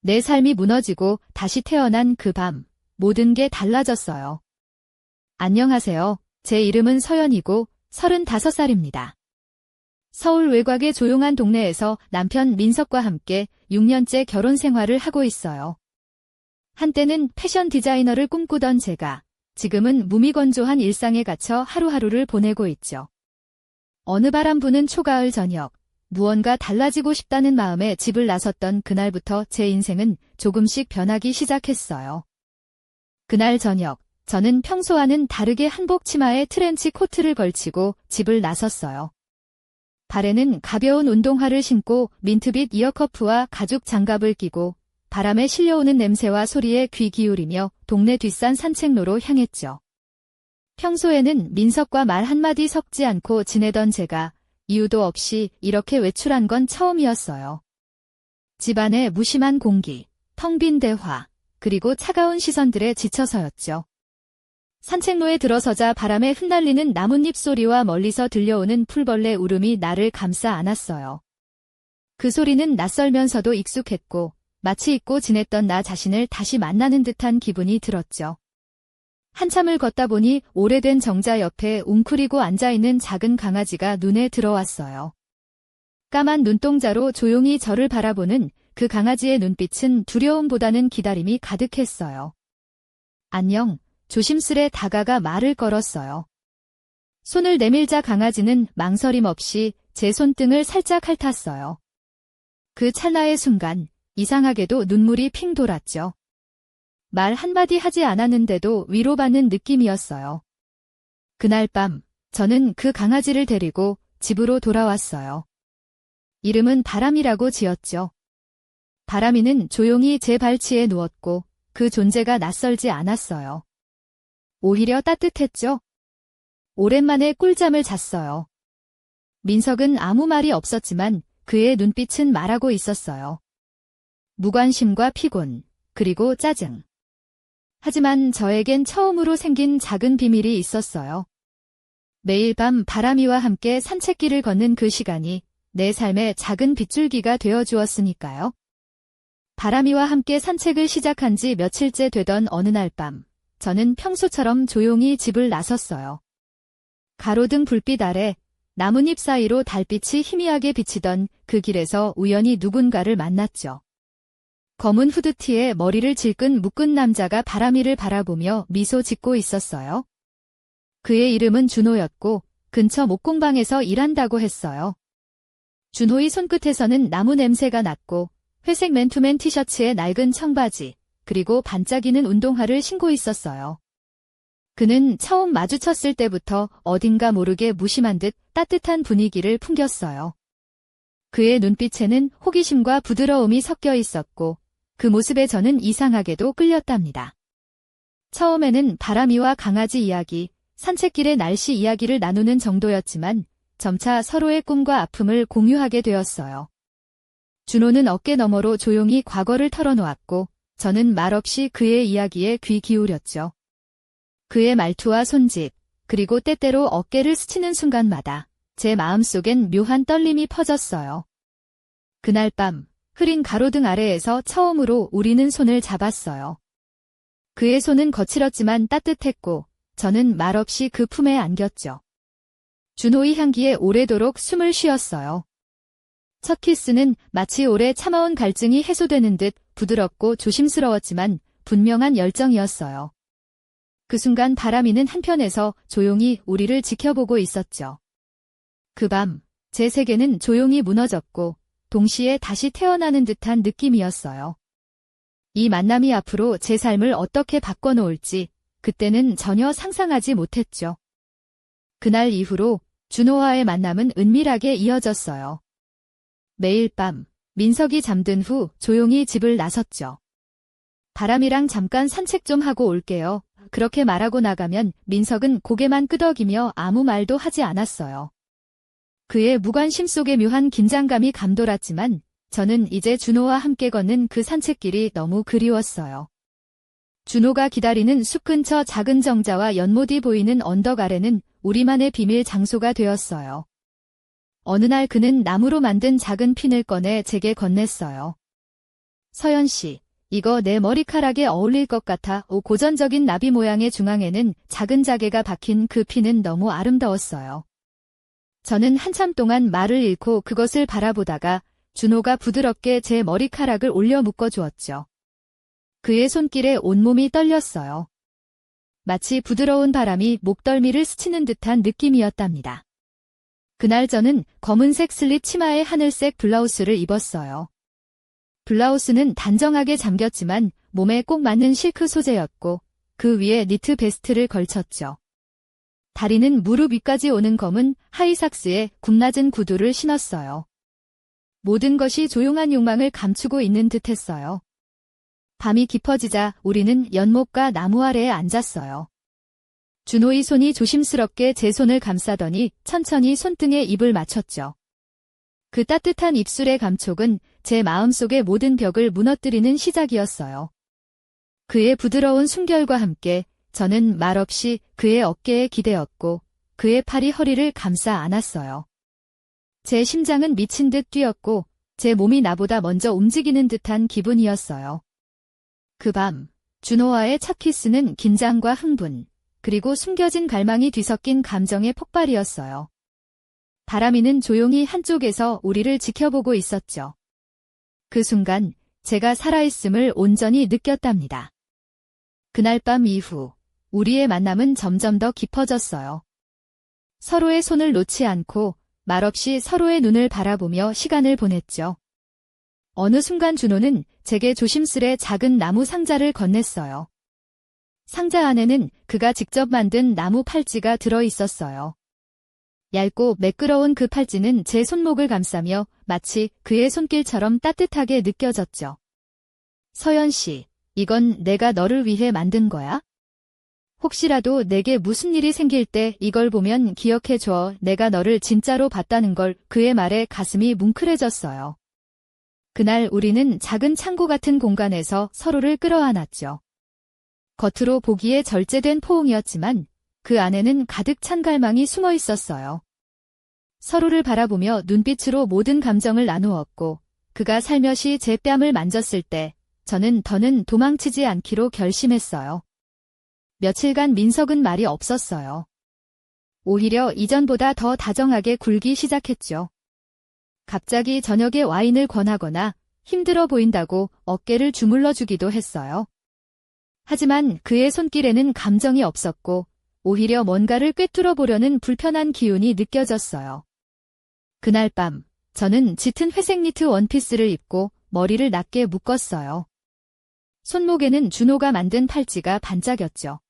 내 삶이 무너지고 다시 태어난 그 밤, 모든 게 달라졌어요. 안녕하세요. 제 이름은 서연이고 35살입니다. 서울 외곽의 조용한 동네에서 남편 민석과 함께 6년째 결혼 생활을 하고 있어요. 한때는 패션 디자이너를 꿈꾸던 제가 지금은 무미건조한 일상에 갇혀 하루하루를 보내고 있죠. 어느 바람 부는 초가을 저녁, 무언가 달라지고 싶다는 마음에 집을 나섰던 그날부터 제 인생은 조금씩 변하기 시작했어요. 그날 저녁, 저는 평소와는 다르게 한복 치마에 트렌치 코트를 걸치고 집을 나섰어요. 발에는 가벼운 운동화를 신고 민트빛 이어커프와 가죽 장갑을 끼고 바람에 실려오는 냄새와 소리에 귀 기울이며 동네 뒷산 산책로로 향했죠. 평소에는 민석과 말 한마디 섞지 않고 지내던 제가 이유도 없이 이렇게 외출한 건 처음이었어요. 집안의 무심한 공기, 텅 빈 대화, 그리고 차가운 시선들에 지쳐서였죠. 산책로에 들어서자 바람에 흩날리는 나뭇잎 소리와 멀리서 들려오는 풀벌레 울음이 나를 감싸 안았어요. 그 소리는 낯설면서도 익숙했고 마치 잊고 지냈던 나 자신을 다시 만나는 듯한 기분이 들었죠. 한참을 걷다 보니 오래된 정자 옆에 웅크리고 앉아있는 작은 강아지가 눈에 들어왔어요. 까만 눈동자로 조용히 저를 바라보는 그 강아지의 눈빛은 두려움보다는 기다림이 가득했어요. 안녕, 조심스레 다가가 말을 걸었어요. 손을 내밀자 강아지는 망설임 없이 제 손등을 살짝 핥았어요. 그 찰나의 순간, 이상하게도 눈물이 핑 돌았죠. 말 한마디 하지 않았는데도 위로받는 느낌이었어요. 그날 밤, 저는 그 강아지를 데리고 집으로 돌아왔어요. 이름은 바람이라고 지었죠. 바람이는 조용히 제 발치에 누웠고 그 존재가 낯설지 않았어요. 오히려 따뜻했죠. 오랜만에 꿀잠을 잤어요. 민석은 아무 말이 없었지만 그의 눈빛은 말하고 있었어요. 무관심과 피곤, 그리고 짜증. 하지만 저에겐 처음으로 생긴 작은 비밀이 있었어요. 매일 밤 바람이와 함께 산책길을 걷는 그 시간이 내 삶의 작은 빗줄기가 되어주었으니까요. 바람이와 함께 산책을 시작한 지 며칠째 되던 어느 날 밤, 저는 평소처럼 조용히 집을 나섰어요. 가로등 불빛 아래 나뭇잎 사이로 달빛이 희미하게 비치던 그 길에서 우연히 누군가를 만났죠. 검은 후드티에 머리를 질끈 묶은 남자가 바람이를 바라보며 미소 짓고 있었어요. 그의 이름은 준호였고 근처 목공방에서 일한다고 했어요. 준호의 손끝에서는 나무 냄새가 났고 회색 맨투맨 티셔츠에 낡은 청바지, 그리고 반짝이는 운동화를 신고 있었어요. 그는 처음 마주쳤을 때부터 어딘가 모르게 무심한 듯 따뜻한 분위기를 풍겼어요. 그의 눈빛에는 호기심과 부드러움이 섞여 있었고 그 모습에 저는 이상하게도 끌렸답니다. 처음에는 바람이와 강아지 이야기, 산책길의 날씨 이야기를 나누는 정도였지만 점차 서로의 꿈과 아픔을 공유하게 되었어요. 준호는 어깨 너머로 조용히 과거를 털어놓았고 저는 말없이 그의 이야기에 귀 기울였죠. 그의 말투와 손짓, 그리고 때때로 어깨를 스치는 순간마다 제 마음속엔 묘한 떨림이 퍼졌어요. 그날 밤, 흐린 가로등 아래에서 처음으로 우리는 손을 잡았어요. 그의 손은 거칠었지만 따뜻했고 저는 말없이 그 품에 안겼죠. 준호의 향기에 오래도록 숨을 쉬었어요. 첫 키스는 마치 오래 참아온 갈증이 해소되는 듯 부드럽고 조심스러웠지만 분명한 열정이었어요. 그 순간 바람이는 한편에서 조용히 우리를 지켜보고 있었죠. 그 밤, 제 세계는 조용히 무너졌고 동시에 다시 태어나는 듯한 느낌이었어요. 이 만남이 앞으로 제 삶을 어떻게 바꿔놓을지 그때는 전혀 상상하지 못했죠. 그날 이후로 준호와의 만남은 은밀하게 이어졌어요. 매일 밤 민석이 잠든 후 조용히 집을 나섰죠. 바람이랑 잠깐 산책 좀 하고 올게요. 그렇게 말하고 나가면 민석은 고개만 끄덕이며 아무 말도 하지 않았어요. 그의 무관심 속에 묘한 긴장감이 감돌았지만 저는 이제 준호와 함께 걷는 그 산책길이 너무 그리웠어요. 준호가 기다리는 숲 근처 작은 정자와 연못이 보이는 언덕 아래는 우리만의 비밀 장소가 되었어요. 어느 날 그는 나무로 만든 작은 핀을 꺼내 제게 건넸어요. 서연 씨, 이거 내 머리카락에 어울릴 것 같아. 고전적인 나비 모양의 중앙에는 작은 자개가 박힌 그 피는 너무 아름다웠어요. 저는 한참 동안 말을 잃고 그것을 바라보다가 준호가 부드럽게 제 머리카락을 올려 묶어주었죠. 그의 손길에 온몸이 떨렸어요. 마치 부드러운 바람이 목덜미를 스치는 듯한 느낌이었답니다. 그날 저는 검은색 슬릿 치마에 하늘색 블라우스를 입었어요. 블라우스는 단정하게 잠겼지만 몸에 꼭 맞는 실크 소재였고 그 위에 니트 베스트를 걸쳤죠. 다리는 무릎 위까지 오는 검은 하이삭스에 굽낮은 구두를 신었어요. 모든 것이 조용한 욕망을 감추고 있는 듯했어요. 밤이 깊어지자 우리는 연못가 나무 아래에 앉았어요. 준호의 손이 조심스럽게 제 손을 감싸더니 천천히 손등에 입을 맞췄죠. 그 따뜻한 입술의 감촉은 제 마음속의 모든 벽을 무너뜨리는 시작이었어요. 그의 부드러운 숨결과 함께 저는 말없이 그의 어깨에 기대었고 그의 팔이 허리를 감싸 안았어요. 제 심장은 미친 듯 뛰었고 제 몸이 나보다 먼저 움직이는 듯한 기분이었어요. 그 밤, 준호와의 첫 키스는 긴장과 흥분, 그리고 숨겨진 갈망이 뒤섞인 감정의 폭발이었어요. 다람이는 조용히 한쪽에서 우리를 지켜보고 있었죠. 그 순간 제가 살아있음을 온전히 느꼈답니다. 그날 밤 이후 우리의 만남은 점점 더 깊어졌어요. 서로의 손을 놓지 않고 말없이 서로의 눈을 바라보며 시간을 보냈죠. 어느 순간 준호는 제게 조심스레 작은 나무 상자를 건넸어요. 상자 안에는 그가 직접 만든 나무 팔찌가 들어 있었어요. 얇고 매끄러운 그 팔찌는 제 손목을 감싸며 마치 그의 손길처럼 따뜻하게 느껴졌죠. 서연 씨, 이건 내가 너를 위해 만든 거야? 혹시라도 내게 무슨 일이 생길 때 이걸 보면 기억해줘. 내가 너를 진짜로 봤다는 걸. 그의 말에 가슴이 뭉클해졌어요. 그날 우리는 작은 창고 같은 공간에서 서로를 끌어안았죠. 겉으로 보기에 절제된 포옹이었지만 그 안에는 가득 찬 갈망이 숨어 있었어요. 서로를 바라보며 눈빛으로 모든 감정을 나누었고 그가 살며시 제 뺨을 만졌을 때 저는 더는 도망치지 않기로 결심했어요. 며칠간 민석은 말이 없었어요. 오히려 이전보다 더 다정하게 굴기 시작했죠. 갑자기 저녁에 와인을 권하거나 힘들어 보인다고 어깨를 주물러 주기도 했어요. 하지만 그의 손길에는 감정이 없었고 오히려 뭔가를 꿰뚫어 보려는 불편한 기운이 느껴졌어요. 그날 밤 저는 짙은 회색 니트 원피스를 입고 머리를 낮게 묶었어요. 손목에는 준호가 만든 팔찌가 반짝였죠.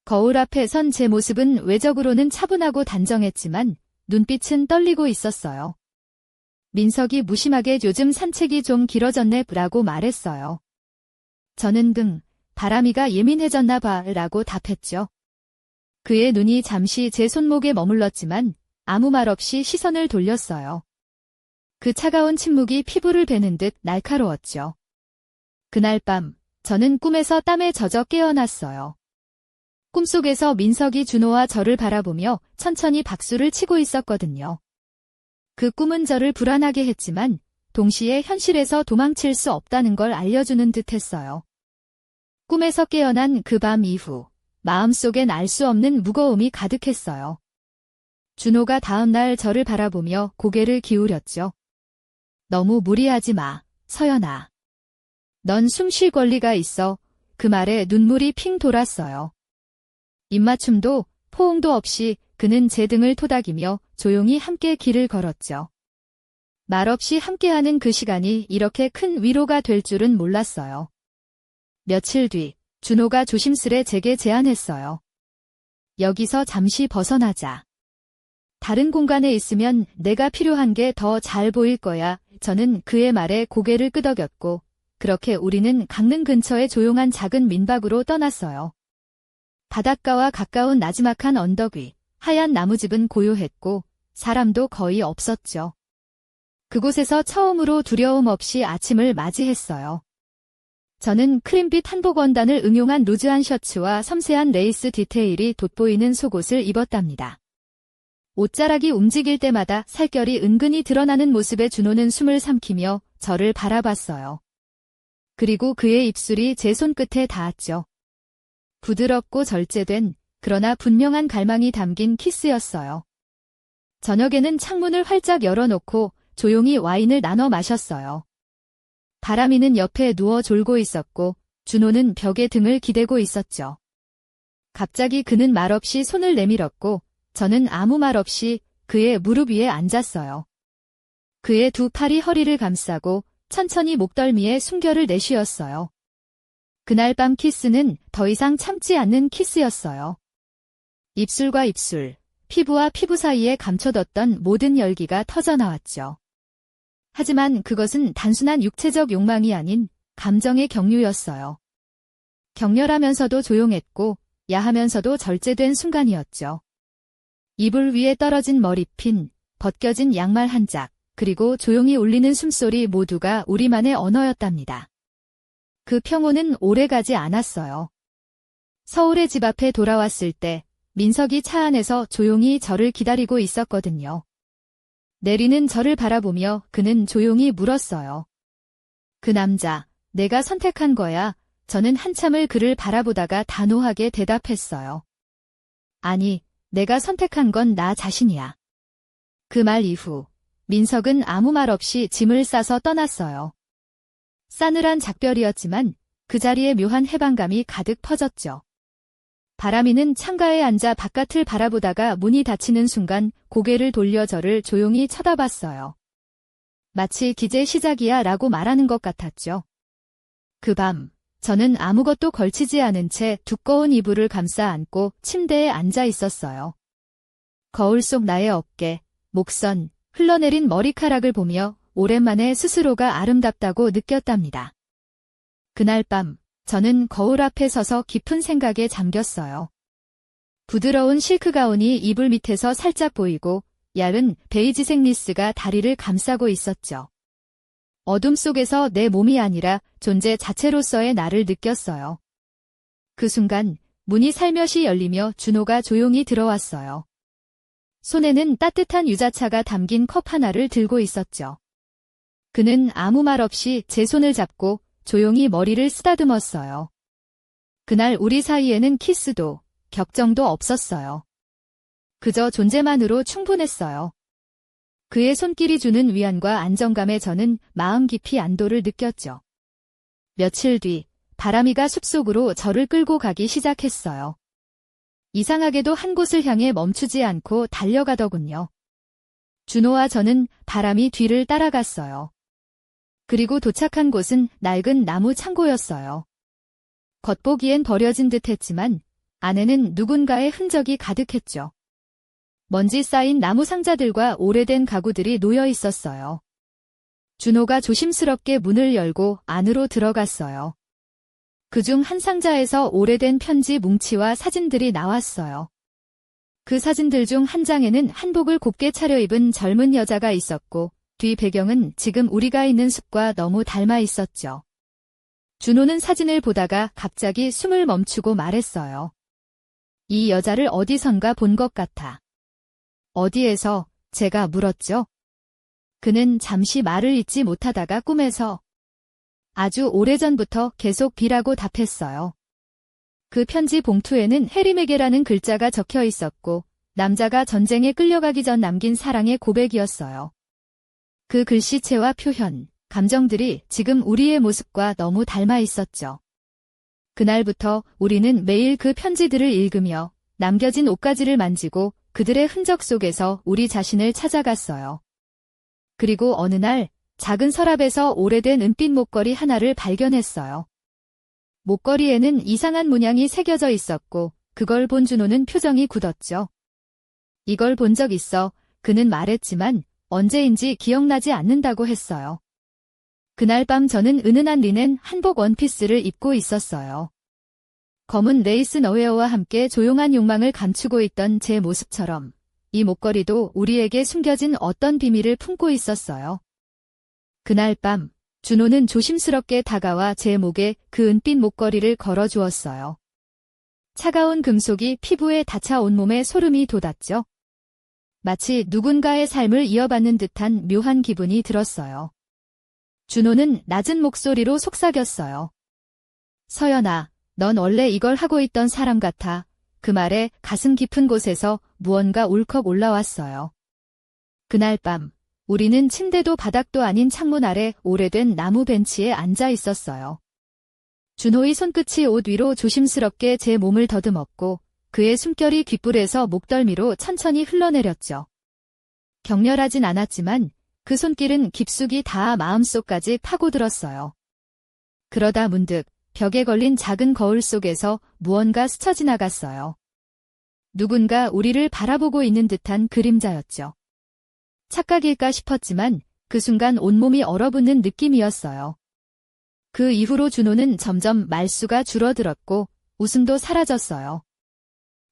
거울 앞에 선 제 모습은 외적으로는 차분하고 단정했지만 눈빛은 떨리고 있었어요. 민석이 무심하게 요즘 산책이 좀 길어졌네 라고 말했어요. 저는 다람이가 예민해졌나 봐 라고 답했죠. 그의 눈이 잠시 제 손목에 머물렀지만 아무 말 없이 시선을 돌렸어요. 그 차가운 침묵이 피부를 베는 듯 날카로웠죠. 그날 밤 저는 꿈에서 땀에 젖어 깨어났어요. 꿈속에서 민석이 준호와 저를 바라보며 천천히 박수를 치고 있었거든요. 그 꿈은 저를 불안하게 했지만 동시에 현실에서 도망칠 수 없다는 걸 알려주는 듯했어요. 꿈에서 깨어난 그 밤 이후 마음속엔 알 수 없는 무거움이 가득했어요. 준호가 다음날 저를 바라보며 고개를 기울였죠. 너무 무리하지 마, 서연아. 넌 숨 쉴 권리가 있어. 그 말에 눈물이 핑 돌았어요. 입맞춤도 포옹도 없이 그는 제 등을 토닥이며 조용히 함께 길을 걸었죠. 말없이 함께하는 그 시간이 이렇게 큰 위로가 될 줄은 몰랐어요. 며칠 뒤 준호가 조심스레 제게 제안했어요. 여기서 잠시 벗어나자. 다른 공간에 있으면 내가 필요한 게 더 잘 보일 거야. 저는 그의 말에 고개를 끄덕였고 그렇게 우리는 강릉 근처의 조용한 작은 민박으로 떠났어요. 바닷가와 가까운 나지막한 언덕 위 하얀 나무집은 고요했고 사람도 거의 없었죠. 그곳에서 처음으로 두려움 없이 아침을 맞이했어요. 저는 크림빛 한복 원단을 응용한 루즈한 셔츠와 섬세한 레이스 디테일이 돋보이는 속옷을 입었답니다. 옷자락이 움직일 때마다 살결이 은근히 드러나는 모습에 준호는 숨을 삼키며 저를 바라봤어요. 그리고 그의 입술이 제 손끝에 닿았죠. 부드럽고 절제된, 그러나 분명한 갈망이 담긴 키스였어요. 저녁에는 창문을 활짝 열어놓고 조용히 와인을 나눠 마셨어요. 바람이는 옆에 누워 졸고 있었고 준호는 벽에 등을 기대고 있었죠. 갑자기 그는 말없이 손을 내밀었고 저는 아무 말 없이 그의 무릎 위에 앉았어요. 그의 두 팔이 허리를 감싸고 천천히 목덜미에 숨결을 내쉬었어요. 그날 밤 키스는 더 이상 참지 않는 키스였어요. 입술과 입술, 피부와 피부 사이에 감춰뒀던 모든 열기가 터져나왔죠. 하지만 그것은 단순한 육체적 욕망이 아닌 감정의 경유였어요. 격렬하면서도 조용했고 야하면서도 절제된 순간이었죠. 이불 위에 떨어진 머리핀, 벗겨진 양말 한 짝, 그리고 조용히 울리는 숨소리 모두가 우리만의 언어였답니다. 그 평온은 오래가지 않았어요. 서울의 집 앞에 돌아왔을 때 민석이 차 안에서 조용히 저를 기다리고 있었거든요. 내리는 저를 바라보며 그는 조용히 물었어요. 그 남자, 내가 선택한 거야. 저는 한참을 그를 바라보다가 단호하게 대답했어요. 아니, 내가 선택한 건 나 자신이야. 그 말 이후 민석은 아무 말 없이 짐을 싸서 떠났어요. 싸늘한 작별이었지만 그 자리에 묘한 해방감이 가득 퍼졌죠. 바람이는 창가에 앉아 바깥을 바라보다가 문이 닫히는 순간 고개를 돌려 저를 조용히 쳐다봤어요. 마치 기제 시작이야 라고 말하는 것 같았죠. 그 밤, 저는 아무것도 걸치지 않은 채 두꺼운 이불을 감싸 안고 침대에 앉아 있었어요. 거울 속 나의 어깨, 목선, 흘러내린 머리카락을 보며 오랜만에 스스로가 아름답다고 느꼈답니다. 그날 밤, 저는 거울 앞에 서서 깊은 생각에 잠겼어요. 부드러운 실크 가운이 이불 밑에서 살짝 보이고 얇은 베이지색 니스가 다리를 감싸고 있었죠. 어둠 속에서 내 몸이 아니라 존재 자체로서의 나를 느꼈어요. 그 순간 문이 살며시 열리며 준호가 조용히 들어왔어요. 손에는 따뜻한 유자차가 담긴 컵 하나를 들고 있었죠. 그는 아무 말 없이 제 손을 잡고 조용히 머리를 쓰다듬었어요. 그날 우리 사이에는 키스도, 격정도 없었어요. 그저 존재만으로 충분했어요. 그의 손길이 주는 위안과 안정감에 저는 마음 깊이 안도를 느꼈죠. 며칠 뒤, 바람이가 숲속으로 저를 끌고 가기 시작했어요. 이상하게도 한 곳을 향해 멈추지 않고 달려가더군요. 준호와 저는 바람이 뒤를 따라갔어요. 그리고 도착한 곳은 낡은 나무 창고였어요. 겉보기엔 버려진 듯 했지만 안에는 누군가의 흔적이 가득했죠. 먼지 쌓인 나무 상자들과 오래된 가구들이 놓여 있었어요. 준호가 조심스럽게 문을 열고 안으로 들어갔어요. 그중 한 상자에서 오래된 편지 뭉치와 사진들이 나왔어요. 그 사진들 중 한 장에는 한복을 곱게 차려입은 젊은 여자가 있었고 뒤 배경은 지금 우리가 있는 숲과 너무 닮아 있었죠. 준호는 사진을 보다가 갑자기 숨을 멈추고 말했어요. 이 여자를 어디선가 본 것 같아. 어디에서? 제가 물었죠. 그는 잠시 말을 잇지 못하다가 꿈에서 아주 오래전부터 계속 B라고 답했어요. 그 편지 봉투에는 해리메게라는 글자가 적혀 있었고 남자가 전쟁에 끌려가기 전 남긴 사랑의 고백이었어요. 그 글씨체와 표현, 감정들이 지금 우리의 모습과 너무 닮아 있었죠. 그날부터 우리는 매일 그 편지들을 읽으며 남겨진 옷가지를 만지고 그들의 흔적 속에서 우리 자신을 찾아갔어요. 그리고 어느 날 작은 서랍에서 오래된 은빛 목걸이 하나를 발견했어요. 목걸이에는 이상한 문양이 새겨져 있었고 그걸 본 준호는 표정이 굳었죠. 이걸 본 적 있어. 그는 말했지만 언제인지 기억나지 않는다고 했어요. 그날 밤 저는 은은한 리넨 한복 원피스를 입고 있었어요. 검은 레이스 너웨어와 함께 조용한 욕망을 감추고 있던 제 모습처럼 이 목걸이도 우리에게 숨겨진 어떤 비밀을 품고 있었어요. 그날 밤 준호는 조심스럽게 다가와 제 목에 그 은빛 목걸이를 걸어주었어요. 차가운 금속이 피부에 닿아 온몸에 소름이 돋았죠. 마치 누군가의 삶을 이어받는 듯한 묘한 기분이 들었어요. 준호는 낮은 목소리로 속삭였어요. 서연아, 넌 원래 이걸 하고 있던 사람 같아. 그 말에 가슴 깊은 곳에서 무언가 울컥 올라왔어요. 그날 밤, 우리는 침대도 바닥도 아닌 창문 아래 오래된 나무 벤치에 앉아 있었어요. 준호의 손끝이 옷 위로 조심스럽게 제 몸을 더듬었고 그의 숨결이 귓불에서 목덜미로 천천히 흘러내렸죠. 격렬하진 않았지만 그 손길은 깊숙이 닿아 마음속까지 파고들었어요. 그러다 문득 벽에 걸린 작은 거울 속에서 무언가 스쳐 지나갔어요. 누군가 우리를 바라보고 있는 듯한 그림자였죠. 착각일까 싶었지만 그 순간 온몸이 얼어붙는 느낌이었어요. 그 이후로 준호는 점점 말수가 줄어들었고 웃음도 사라졌어요.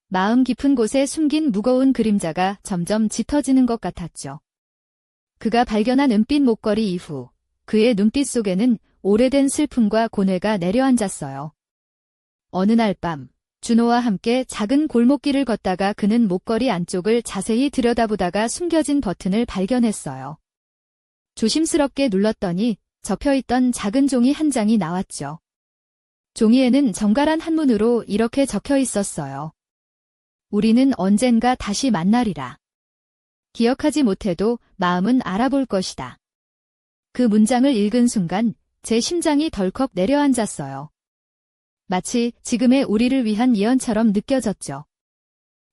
마음 깊은 곳에 숨긴 무거운 그림자가 점점 짙어지는 것 같았죠. 그가 발견한 은빛 목걸이 이후 그의 눈빛 속에는 오래된 슬픔과 고뇌가 내려앉았어요. 어느 날 밤, 준호와 함께 작은 골목길을 걷다가 그는 목걸이 안쪽을 자세히 들여다보다가 숨겨진 버튼을 발견했어요. 조심스럽게 눌렀더니 접혀있던 작은 종이 한 장이 나왔죠. 종이에는 정갈한 한문으로 이렇게 적혀 있었어요. 우리는 언젠가 다시 만나리라. 기억하지 못해도 마음은 알아볼 것이다. 그 문장을 읽은 순간 제 심장이 덜컥 내려앉았어요. 마치 지금의 우리를 위한 예언처럼 느껴졌죠.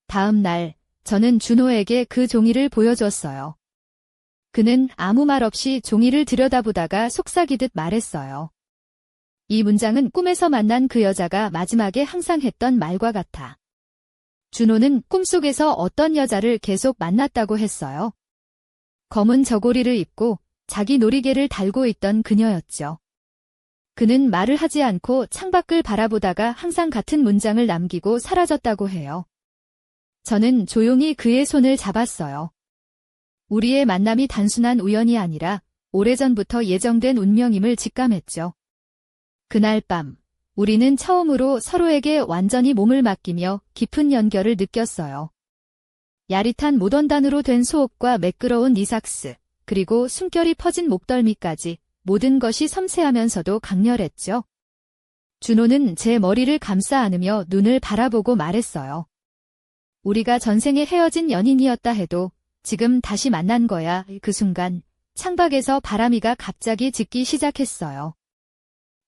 다음 날 저는 준호에게 그 종이를 보여줬어요. 그는 아무 말 없이 종이를 들여다보다가 속삭이듯 말했어요. 이 문장은 꿈에서 만난 그 여자가 마지막에 항상 했던 말과 같아. 준호는 꿈속에서 어떤 여자를 계속 만났다고 했어요. 검은 저고리를 입고 자기 놀이개를 달고 있던 그녀였죠. 그는 말을 하지 않고 창밖을 바라보다가 항상 같은 문장을 남기고 사라졌다고 해요. 저는 조용히 그의 손을 잡았어요. 우리의 만남이 단순한 우연이 아니라 오래전부터 예정된 운명임을 직감했죠. 그날 밤, 우리는 처음으로 서로에게 완전히 몸을 맡기며 깊은 연결을 느꼈어요. 야릿한 모던단으로 된 속옷과 매끄러운 니삭스, 그리고 숨결이 퍼진 목덜미까지 모든 것이 섬세하면서도 강렬했죠. 준호는 제 머리를 감싸 안으며 눈을 바라보고 말했어요. 우리가 전생에 헤어진 연인이었다 해도 지금 다시 만난 거야. 그 순간 창밖에서 바람이가 갑자기 짖기 시작했어요.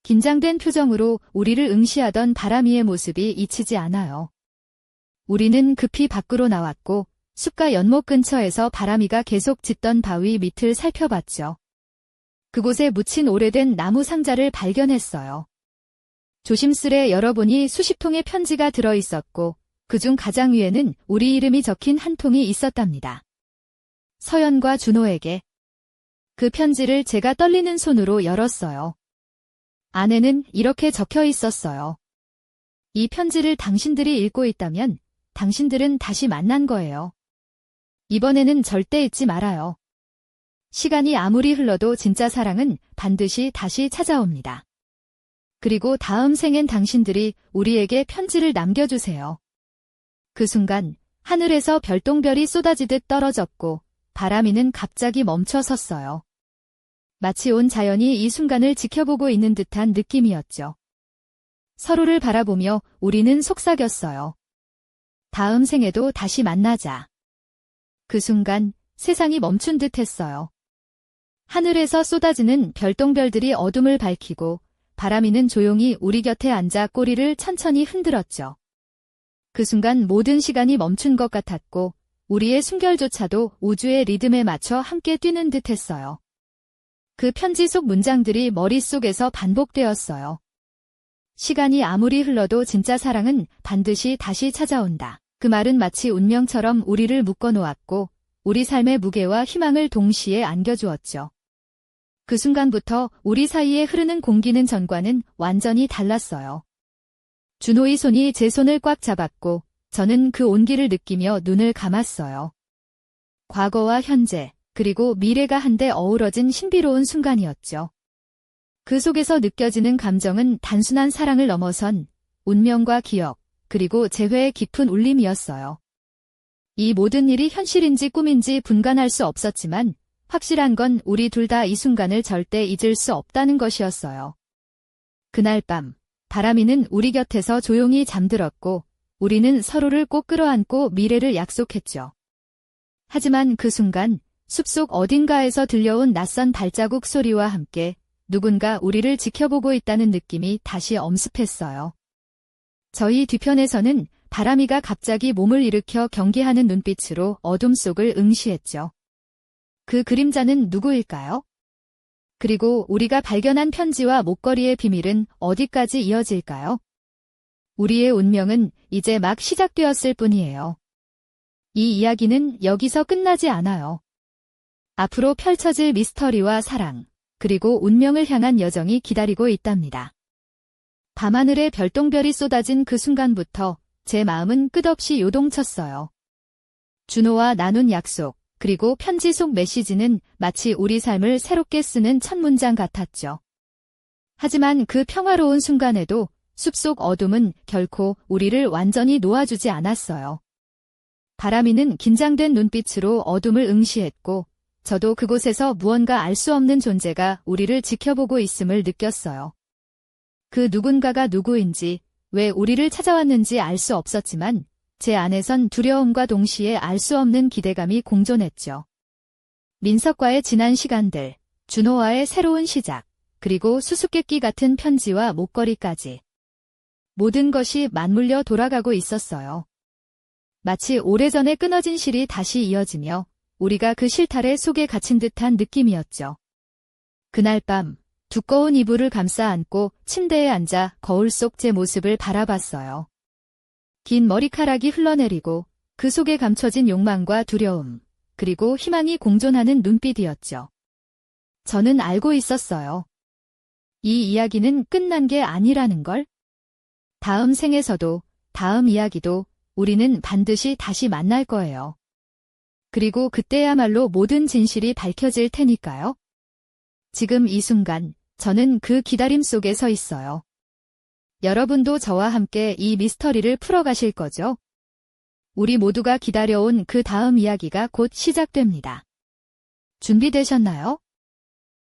긴장된 표정으로 우리를 응시하던 바람이의 모습이 잊히지 않아요. 우리는 급히 밖으로 나왔고 숲과 연못 근처에서 바람이가 계속 짖던 바위 밑을 살펴봤죠. 그곳에 묻힌 오래된 나무 상자를 발견했어요. 조심스레 열어보니 수십 통의 편지가 들어있었고 그중 가장 위에는 우리 이름이 적힌 한 통이 있었답니다. 서연과 준호에게. 그 편지를 제가 떨리는 손으로 열었어요. 안에는 이렇게 적혀 있었어요. 이 편지를 당신들이 읽고 있다면 당신들은 다시 만난 거예요. 이번에는 절대 잊지 말아요. 시간이 아무리 흘러도 진짜 사랑은 반드시 다시 찾아옵니다. 그리고 다음 생엔 당신들이 우리에게 편지를 남겨주세요. 그 순간 하늘에서 별똥별이 쏟아지듯 떨어졌고 바람이는 갑자기 멈춰 섰어요. 마치 온 자연이 이 순간을 지켜보고 있는 듯한 느낌이었죠. 서로를 바라보며 우리는 속삭였어요. 다음 생에도 다시 만나자. 그 순간 세상이 멈춘 듯 했어요. 하늘에서 쏟아지는 별똥별들이 어둠을 밝히고 바람이는 조용히 우리 곁에 앉아 꼬리를 천천히 흔들었죠. 그 순간 모든 시간이 멈춘 것 같았고 우리의 숨결조차도 우주의 리듬에 맞춰 함께 뛰는 듯 했어요. 그 편지 속 문장들이 머릿속에서 반복되었어요. 시간이 아무리 흘러도 진짜 사랑은 반드시 다시 찾아온다. 그 말은 마치 운명처럼 우리를 묶어놓았고 우리 삶의 무게와 희망을 동시에 안겨주었죠. 그 순간부터 우리 사이에 흐르는 공기는 전과는 완전히 달랐어요. 준호의 손이 제 손을 꽉 잡았고 저는 그 온기를 느끼며 눈을 감았어요. 과거와 현재, 그리고 미래가 한데 어우러진 신비로운 순간이었죠. 그 속에서 느껴지는 감정은 단순한 사랑을 넘어선 운명과 기억, 그리고 재회의 깊은 울림이었어요. 이 모든 일이 현실인지 꿈인지 분간할 수 없었지만 확실한 건 우리 둘 다 이 순간을 절대 잊을 수 없다는 것이었어요. 그날 밤, 바람이는 우리 곁에서 조용히 잠들었고, 우리는 서로를 꼭 끌어안고 미래를 약속했죠. 하지만 그 순간, 숲속 어딘가에서 들려온 낯선 발자국 소리와 함께 누군가 우리를 지켜보고 있다는 느낌이 다시 엄습했어요. 저희 뒤편에서는 바람이가 갑자기 몸을 일으켜 경계하는 눈빛으로 어둠 속을 응시했죠. 그 그림자는 누구일까요? 그리고 우리가 발견한 편지와 목걸이의 비밀은 어디까지 이어질까요? 우리의 운명은 이제 막 시작되었을 뿐이에요. 이 이야기는 여기서 끝나지 않아요. 앞으로 펼쳐질 미스터리와 사랑, 그리고 운명을 향한 여정이 기다리고 있답니다. 밤하늘에 별똥별이 쏟아진 그 순간부터 제 마음은 끝없이 요동쳤어요. 준호와 나눈 약속, 그리고 편지 속 메시지는 마치 우리 삶을 새롭게 쓰는 첫 문장 같았죠. 하지만 그 평화로운 순간에도 숲속 어둠은 결코 우리를 완전히 놓아주지 않았어요. 바람이는 긴장된 눈빛으로 어둠을 응시했고, 저도 그곳에서 무언가 알 수 없는 존재가 우리를 지켜보고 있음을 느꼈어요. 그 누군가가 누구인지, 왜 우리를 찾아왔는지 알 수 없었지만, 제 안에선 두려움과 동시에 알 수 없는 기대감이 공존했죠. 민석과의 지난 시간들, 준호와의 새로운 시작, 그리고 수수께끼 같은 편지와 목걸이까지. 모든 것이 맞물려 돌아가고 있었어요. 마치 오래전에 끊어진 실이 다시 이어지며 우리가 그 실타래 속에 갇힌 듯한 느낌이었죠. 그날 밤 두꺼운 이불을 감싸 안고 침대에 앉아 거울 속 제 모습을 바라봤어요. 긴 머리카락이 흘러내리고 그 속에 감춰진 욕망과 두려움, 그리고 희망이 공존하는 눈빛이었죠. 저는 알고 있었어요. 이 이야기는 끝난 게 아니라는 걸. 다음 생에서도, 다음 이야기도 우리는 반드시 다시 만날 거예요. 그리고 그때야말로 모든 진실이 밝혀질 테니까요. 지금 이 순간, 저는 그 기다림 속에 서 있어요. 여러분도 저와 함께 이 미스터리를 풀어가실 거죠? 우리 모두가 기다려온 그 다음 이야기가 곧 시작됩니다. 준비되셨나요?